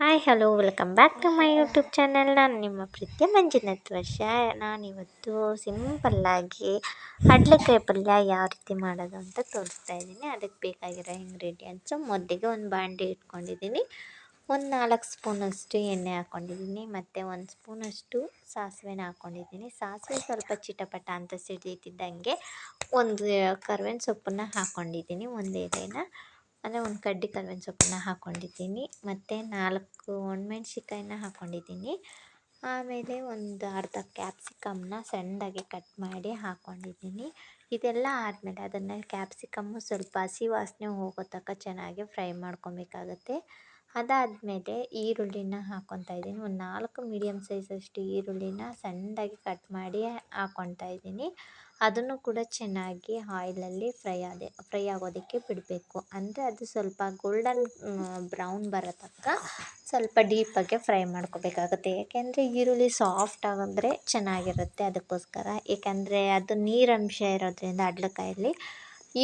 Hi hello welcome back to my YouTube channel. ನಾನು ನಿಮ್ಮ ಪ್ರೀತಿಯ ಮಂಜುನಾಥ್ ವರ್ಷ. ನಾನಿವತ್ತು ಸಿಂಪಲ್ಲಾಗಿ ಕಡಲೆಕಾಯಿ ಪಲ್ಯ ಯಾವ ರೀತಿ ಮಾಡೋದು ಅಂತ ತೋರಿಸ್ತಾ ಇದ್ದೀನಿ. ಅದಕ್ಕೆ ಬೇಕಾಗಿರೋ ಇಂಗ್ರೀಡಿಯೆಂಟ್ಸು, ಮೊದಲಿಗೆ ಒಂದು ಬಾಣಲಿ ಇಟ್ಕೊಂಡಿದ್ದೀನಿ, ಒಂದು 4 ಸ್ಪೂನಷ್ಟು ಎಣ್ಣೆ ಹಾಕ್ಕೊಂಡಿದ್ದೀನಿ, ಮತ್ತು 1 ಸ್ಪೂನಷ್ಟು ಸಾಸಿವೆನ ಹಾಕ್ಕೊಂಡಿದ್ದೀನಿ. ಸಾಸಿವೆ ಸ್ವಲ್ಪ ಚಿಟಪಟ ಅಂತ ಸಿಡಿತಿದ್ದಂಗೆ ಒಂದು ಕರ್ಬೇವಿನ ಸೊಪ್ಪನ್ನು ಹಾಕ್ಕೊಂಡಿದ್ದೀನಿ, ಒಂದು ಎಲೆನ ಅಂದರೆ ಒಂದು ಕಡ್ಡಿ ಕರ್ಬೇವಿನ ಸೊಪ್ಪನ್ನ ಹಾಕ್ಕೊಂಡಿದ್ದೀನಿ, ಮತ್ತು 4 ಒಣಮೆಣ್ಸಿಕಾಯಿನ ಹಾಕ್ಕೊಂಡಿದ್ದೀನಿ. ಆಮೇಲೆ ಒಂದು ಅರ್ಧ ಕ್ಯಾಪ್ಸಿಕಮ್ನ ಸಣ್ಣದಾಗಿ ಕಟ್ ಮಾಡಿ ಹಾಕ್ಕೊಂಡಿದ್ದೀನಿ. ಇದೆಲ್ಲ ಆದಮೇಲೆ ಅದನ್ನು ಕ್ಯಾಪ್ಸಿಕಮ್ಮು ಸ್ವಲ್ಪ ಹಸಿ ವಾಸನೆ ಹೋಗೋ ತನಕ ಚೆನ್ನಾಗಿ ಫ್ರೈ ಮಾಡ್ಕೊಬೇಕಾಗತ್ತೆ. ಅದಾದಮೇಲೆ ಈರುಳ್ಳಿನ ಹಾಕ್ಕೊತಾ ಇದ್ದೀನಿ. ಒಂದು 4 ಮೀಡಿಯಮ್ ಸೈಜಷ್ಟು ಈರುಳ್ಳಿನ ಸಣ್ಣದಾಗಿ ಕಟ್ ಮಾಡಿ ಹಾಕ್ಕೊತಾ ಇದ್ದೀನಿ. ಅದನ್ನು ಕೂಡ ಚೆನ್ನಾಗಿ ಆಯಿಲಲ್ಲಿ ಫ್ರೈ ಆಗೋದಕ್ಕೆ ಬಿಡಬೇಕು. ಅಂದರೆ ಅದು ಸ್ವಲ್ಪ ಗೋಲ್ಡನ್ ಬ್ರೌನ್ ಬರೋ ತನಕ ಸ್ವಲ್ಪ ಡೀಪಾಗೆ ಫ್ರೈ ಮಾಡ್ಕೋಬೇಕಾಗುತ್ತೆ. ಏಕೆಂದರೆ ಈರುಳ್ಳಿ ಸಾಫ್ಟ್ ಆಗಿದ್ರೆ ಚೆನ್ನಾಗಿರುತ್ತೆ, ಅದಕ್ಕೋಸ್ಕರ. ಏಕೆಂದರೆ ಅದು ನೀರಂಶ ಇರೋದ್ರಿಂದ ಅಡ್ಲಕಾಯಲ್ಲಿ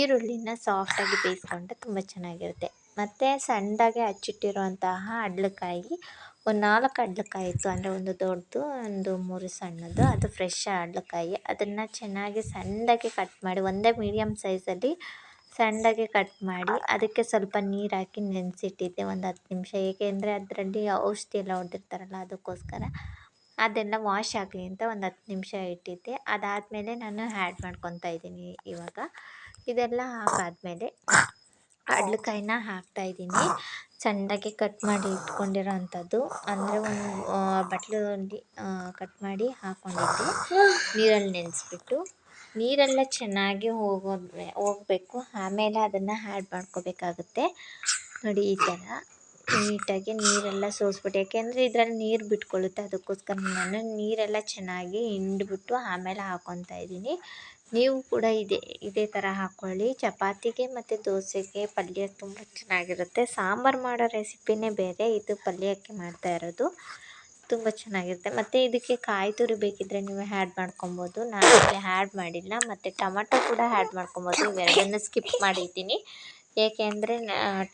ಈರುಳ್ಳಿನ ಸಾಫ್ಟಾಗಿ ಬೇಯಿಸ್ಕೊಂಡ್ರೆ ತುಂಬ ಚೆನ್ನಾಗಿರುತ್ತೆ. ಮತ್ತು ಸಣ್ಣದಾಗಿ ಹಚ್ಚಿಟ್ಟಿರುವಂತಹ ಅಡ್ಲಕಾಯಿ ಒಂದು 4 ಅಡ್ಲಕಾಯಿ ಇತ್ತು, ಅಂದರೆ ಒಂದು ದೊಡ್ಡದು, ಒಂದು 3 ಸಣ್ಣದು. ಅದು ಫ್ರೆಶ್ ಅಡ್ಲಕಾಯಿ. ಅದನ್ನು ಚೆನ್ನಾಗಿ ಸಣ್ಣದಾಗಿ ಕಟ್ ಮಾಡಿ, ಒಂದೇ ಮೀಡಿಯಮ್ ಸೈಜಲ್ಲಿ ಸಣ್ಣದಾಗಿ ಕಟ್ ಮಾಡಿ ಅದಕ್ಕೆ ಸ್ವಲ್ಪ ನೀರು ಹಾಕಿ ನೆನೆಸಿಟ್ಟಿದ್ದೆ ಒಂದು 10 ನಿಮಿಷ. ಏಕೆಂದರೆ ಅದರಲ್ಲಿ ಔಷಧಿ ಎಲ್ಲ ಹೊಡೆದಿರ್ತಾರಲ್ಲ, ಅದಕ್ಕೋಸ್ಕರ. ಅದೆಲ್ಲ ವಾಶ್ ಆಗಲಿ ಅಂತ ಒಂದು 10 ನಿಮಿಷ ಇಟ್ಟಿದ್ದೆ. ಅದಾದಮೇಲೆ ನಾನು ಆ್ಯಡ್ ಮಾಡ್ಕೊತಾ ಇದ್ದೀನಿ ಇವಾಗ. ಇದೆಲ್ಲ ಹಾಕಾದ್ಮೇಲೆ ಅಡ್ಲಕಾಯಿನ ಹಾಕ್ತಾಯಿದ್ದೀನಿ. ಸಣ್ಣದಾಗಿ ಕಟ್ ಮಾಡಿ ಇಟ್ಕೊಂಡಿರೋ ಅಂಥದ್ದು, ಅಂದರೆ ಒಂದು ಬಟ್ಲಲ್ಲಿ ಕಟ್ ಮಾಡಿ ಹಾಕ್ಕೊಂಡಿದ್ದೆ ನೀರಲ್ಲಿ ನೆನೆಸ್ಬಿಟ್ಟು. ನೀರೆಲ್ಲ ಚೆನ್ನಾಗಿ ಹೋಗಬೇಕು. ಆಮೇಲೆ ಅದನ್ನು ಆ್ಯಡ್ ಮಾಡ್ಕೋಬೇಕಾಗುತ್ತೆ. ನೋಡಿ, ಈ ಥರ ನೀಟಾಗಿ ನೀರೆಲ್ಲ ಸೋಸ್ಬಿಟ್ಟು, ಯಾಕೆಂದರೆ ಇದರಲ್ಲಿ ನೀರು ಬಿಟ್ಕೊಳ್ಳುತ್ತೆ, ಅದಕ್ಕೋಸ್ಕರ ನಾನು ನೀರೆಲ್ಲ ಚೆನ್ನಾಗಿ ಹಿಂಡ್ಬಿಟ್ಟು ಆಮೇಲೆ ಹಾಕ್ಕೊತಾ ಇದ್ದೀನಿ. ನೀವು ಕೂಡ ಇದೇ ಥರ ಹಾಕ್ಕೊಳ್ಳಿ. ಚಪಾತಿಗೆ ಮತ್ತು ದೋಸೆಗೆ ಪಲ್ಯ ತುಂಬ ಚೆನ್ನಾಗಿರುತ್ತೆ. ಸಾಂಬಾರು ಮಾಡೋ ರೆಸಿಪಿನೇ ಬೇರೆ, ಇದು ಪಲ್ಯಕ್ಕೆ ಮಾಡ್ತಾ ಇರೋದು ತುಂಬ ಚೆನ್ನಾಗಿರುತ್ತೆ. ಮತ್ತು ಇದಕ್ಕೆ ಕಾಯಿ ತುರಿ ಬೇಕಿದ್ದರೆ ನೀವು ಆ್ಯಡ್ ಮಾಡ್ಕೊಬೋದು. ನಾನು ಇದಕ್ಕೆ ಆ್ಯಡ್ ಮಾಡಿಲ್ಲ. ಮತ್ತು ಟೊಮಟೊ ಕೂಡ ಆ್ಯಡ್ ಮಾಡ್ಕೊಬೋದು. ಇವೆರಡನ್ನು ಸ್ಕಿಪ್ ಮಾಡಿದ್ದೀನಿ, ಏಕೆಂದರೆ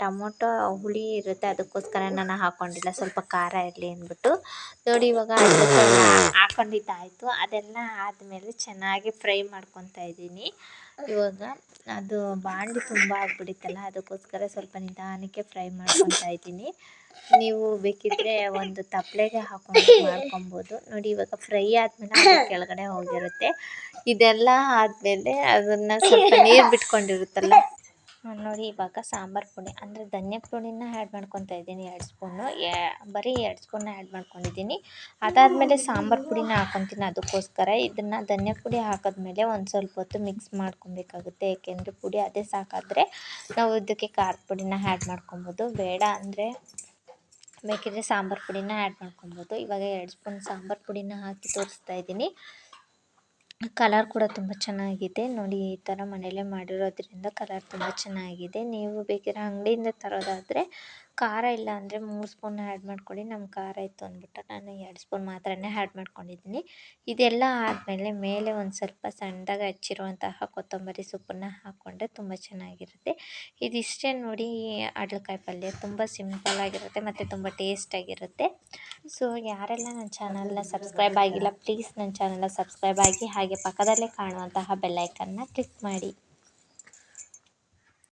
ಟೊಮೊಟೊ ಹುಳಿ ಇರುತ್ತೆ, ಅದಕ್ಕೋಸ್ಕರ ನಾನು ಹಾಕ್ಕೊಂಡಿಲ್ಲ, ಸ್ವಲ್ಪ ಖಾರ ಇರಲಿ ಅಂದ್ಬಿಟ್ಟು. ನೋಡಿ, ಇವಾಗ ಹಾಕ್ಕೊಂಡಿದ್ದಾಯಿತು. ಅದೆಲ್ಲ ಆದಮೇಲೆ ಚೆನ್ನಾಗಿ ಫ್ರೈ ಮಾಡ್ಕೊತಾ ಇದ್ದೀನಿ. ಇವಾಗ ಅದು ಬಾಣಲಿ ತುಂಬ ಆಗಿಬಿಡುತ್ತಲ್ಲ, ಅದಕ್ಕೋಸ್ಕರ ಸ್ವಲ್ಪ ನಿಧಾನಕ್ಕೆ ಫ್ರೈ ಮಾಡ್ಕೊತಾ ಇದ್ದೀನಿ. ನೀವು ಬೇಕಿದ್ದರೆ ಒಂದು ತಪ್ಪಲೆಗೆ ಹಾಕ್ಕೊಂಡು ಮಾಡ್ಕೊಬೋದು. ನೋಡಿ, ಇವಾಗ ಫ್ರೈ ಆದಮೇಲೆ ಅದು ಕೆಳಗಡೆ ಹೋಗಿರುತ್ತೆ. ಇದೆಲ್ಲ ಆದಮೇಲೆ ಅದನ್ನು ಸ್ವಲ್ಪ ನೀರು ಬಿಟ್ಕೊಂಡಿರುತ್ತಲ್ಲ, ನೋಡಿ, ಇವಾಗ ಸಾಂಬಾರು ಪುಡಿ ಅಂದರೆ ಧನಿಯಾ ಪುಡಿನ ಆ್ಯಡ್ ಮಾಡ್ಕೊತಾ ಇದ್ದೀನಿ 2 ಸ್ಪೂನು. ಬರೀ 2 ಸ್ಪೂನ್ನ ಆ್ಯಡ್ ಮಾಡ್ಕೊಂಡಿದ್ದೀನಿ. ಅದಾದಮೇಲೆ ಸಾಂಬಾರು ಪುಡಿನ ಹಾಕ್ಕೊತೀನಿ. ಅದಕ್ಕೋಸ್ಕರ ಇದನ್ನು ಧನಿಯಾ ಪುಡಿ ಹಾಕಿದ್ಮೇಲೆ ಒಂದು ಸ್ವಲ್ಪ ಹೊತ್ತು ಮಿಕ್ಸ್ ಮಾಡ್ಕೊಬೇಕಾಗುತ್ತೆ. ಏಕೆಂದರೆ ಪುಡಿ ಅದೇ ಸಾಕಾದರೆ ನಾವು ಇದಕ್ಕೆ ಖಾರದ ಪುಡಿನ ಆ್ಯಡ್ ಮಾಡ್ಕೊಬೋದು. ಬೇಡ ಅಂದರೆ ಬೇಕಿದ್ದರೆ ಸಾಂಬಾರು ಪುಡಿನ ಆ್ಯಡ್ ಮಾಡ್ಕೊಬೋದು. ಇವಾಗ 2 ಸ್ಪೂನ್ ಸಾಂಬಾರು ಪುಡಿನ ಹಾಕಿ ತೋರಿಸ್ತಾ ಇದ್ದೀನಿ. ಕಲರ್ ಕೂಡ ತುಂಬ ಚೆನ್ನಾಗಿದೆ. ನೋಡಿ, ಈ ಥರ ಮನೆಯಲ್ಲೇ ಮಾಡಿರೋದ್ರಿಂದ ಕಲರ್ ತುಂಬ ಚೆನ್ನಾಗಿದೆ. ನೀವು ಬೇಕಿದ್ರೆ ಅಂಗಡಿಯಿಂದ ತರೋದಾದರೆ ಖಾರ ಇಲ್ಲ ಅಂದರೆ 3 ಸ್ಪೂನ್ ಆ್ಯಡ್ ಮಾಡ್ಕೊಳ್ಳಿ. ನಮ್ಗೆ ಖಾರ ಇತ್ತು ಅಂದ್ಬಿಟ್ಟು ನಾನು 2 ಸ್ಪೂನ್ ಮಾತ್ರನೇ ಆ್ಯಡ್ ಮಾಡ್ಕೊಂಡಿದ್ದೀನಿ. ಇದೆಲ್ಲ ಆದಮೇಲೆ ಮೇಲೆ ಒಂದು ಸ್ವಲ್ಪ ಸಣ್ಣದಾಗಿ ಹಚ್ಚಿರುವಂತಹ ಕೊತ್ತಂಬರಿ ಸೊಪ್ಪನ್ನು ಹಾಕ್ಕೊಂಡ್ರೆ ತುಂಬ ಚೆನ್ನಾಗಿರುತ್ತೆ. ಇದಿಷ್ಟೇ ನೋಡಿ, ಅಡ್ಲಕಾಯಿ ಪಲ್ಯ ತುಂಬ ಸಿಂಪಲ್ಲಾಗಿರುತ್ತೆ ಮತ್ತು ತುಂಬ ಟೇಸ್ಟಾಗಿರುತ್ತೆ. ಸೊ ಯಾರೆಲ್ಲ ನನ್ನ ಚಾನಲ್ನ ಸಬ್ಸ್ಕ್ರೈಬ್ ಆಗಿಲ್ಲ, ಪ್ಲೀಸ್ ನನ್ನ ಚಾನಲ್ನ ಸಬ್ಸ್ಕ್ರೈಬ್ ಆಗಿ, ಹಾಗೆ ಪಕ್ಕದಲ್ಲೇ ಕಾಣುವಂತಹ ಬೆಲ್ಲೈಕನ್ನ ಕ್ಲಿಕ್ ಮಾಡಿ.